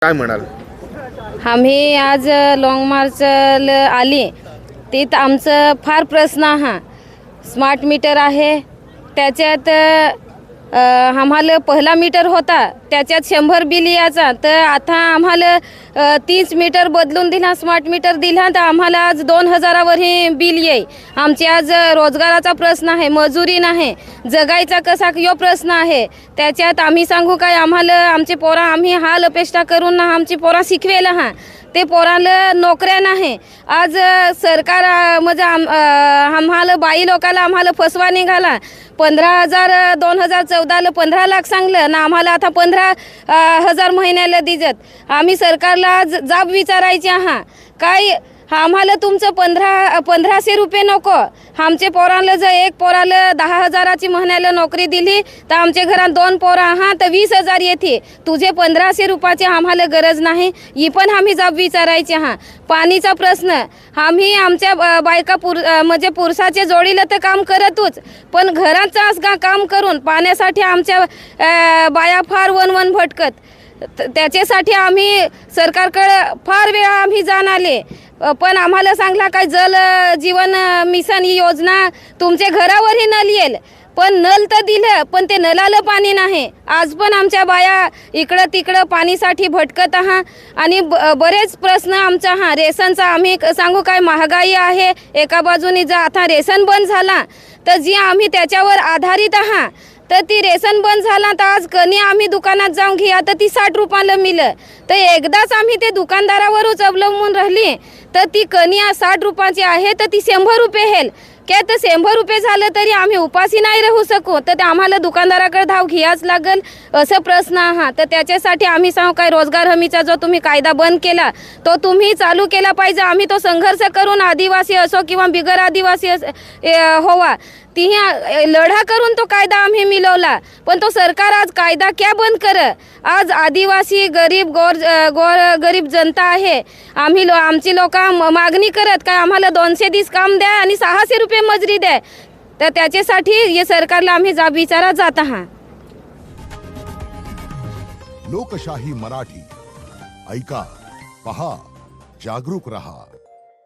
काय म्हणाल? आम्ही आज लॉंग मार्च आली तिथं आमचं फार प्रश्न हा स्मार्ट मीटर आहे त्याच्यात आम्हाला पहिला मीटर होता त्याच्यात 100 बिल यायचा तर आता आम्हाला 30 मीटर बदलून दिला स्मार्ट मीटर दिला तर आम्हाला आज 2000 ही बिल येई। आमचे आज रोजगाराचा प्रश्न आहे, मजुरी नाही, जगायचा कसा यो प्रश्न आहे। त्याच्यात आम्ही सांगू काय आम्हाला आमचे पोरा आम्ही हाल अपेक्षा करून आमची पोरा शिकवेला हा ते पोराला नोकऱ्या नाही। आज सरकार म्हणजे आम्हाला बाई लोकाला आम्हाला फसवा निघाला। 15,000 2014ला 15 लाख सांगलं ना आम्हाला आता 15,000 महिन्याला दिजत। आम्ही सरकारला आज जाब विचारायचे हा काय आम्हाला तुमचं 1500 रुपये नको। आमचे पोराला जर एक पोराला 10,000ची महिन्याला नोकरी दिली तर आमच्या घरात 2 पोरा हा तर 20,000 येते। तुझे 1500 रुपयाची आम्हाला गरज नाही ही पण आम्ही जाब विचारायचे हा। पाणीचा प्रश्न आम्ही आमच्या बायका म्हणजे पुरुषाचे जोडीला तर काम करतोच पण घराचाच काम करून पाण्यासाठी आमच्या बाया फार वन भटकत। त्याच्यासाठी आम्ही सरकारकडे फार वेळा आम्ही जाण आले पण आम्हाला सांगला काय जल जीवन मिशन ही योजना तुमच्या घरावरही नल येईल पण नल तर दिलं पण ते नलाला पाणी नाही। आज पण आमच्या बाया इकडं तिकडं पाणीसाठी भटकत आहात आणि बरेच प्रश्न आमचा हा रेशनचा आम्ही सांगू काय महागाई आहे। एका बाजूने जर आता रेशन बंद झाला तर जी आम्ही त्याच्यावर आधारित आहात तर ती रेशन बंद झाला तर आज कणी आम्ही दुकानात जाऊन घ्या तर ती 60 रुपयाला मिळलं तर एकदाच आम्ही ते दुकानदारावरच अवलंबून राहिली तर ती कणी 60 रुपयाची आहे तर ती 100 रुपये हेल काय तर 100 रुपये झालं तरी आम्ही उपाशी नाही राहू शकू तर ते आम्हाला दुकानदाराकडे धाव घ्यायच लागल असं प्रश्न आहात। तर त्याच्यासाठी आम्ही सांगू काय रोजगार हमीचा जो तुम्ही कायदा बंद केला तो तुम्ही चालू केला पाहिजे। आम्ही तो संघर्ष करून आदिवासी असो किंवा बिगर आदिवासी होवा ती लढा करून तो कायदा आम्ही मिळवला पण तो सरकार आज कायदा क्या बंद कर। आज आदिवासी गरीब गरीब जनता आहे आम्ही आमची लोक मागणी करत काय आम्हाला 200 दिवस काम द्या आणि 600 रुपये मजुरी द्या तर त्याच्यासाठी हे सरकारला आम्ही जाब विचारत जात आहात। लोकशाही मराठी ऐका, पहा, जागरूक रहा।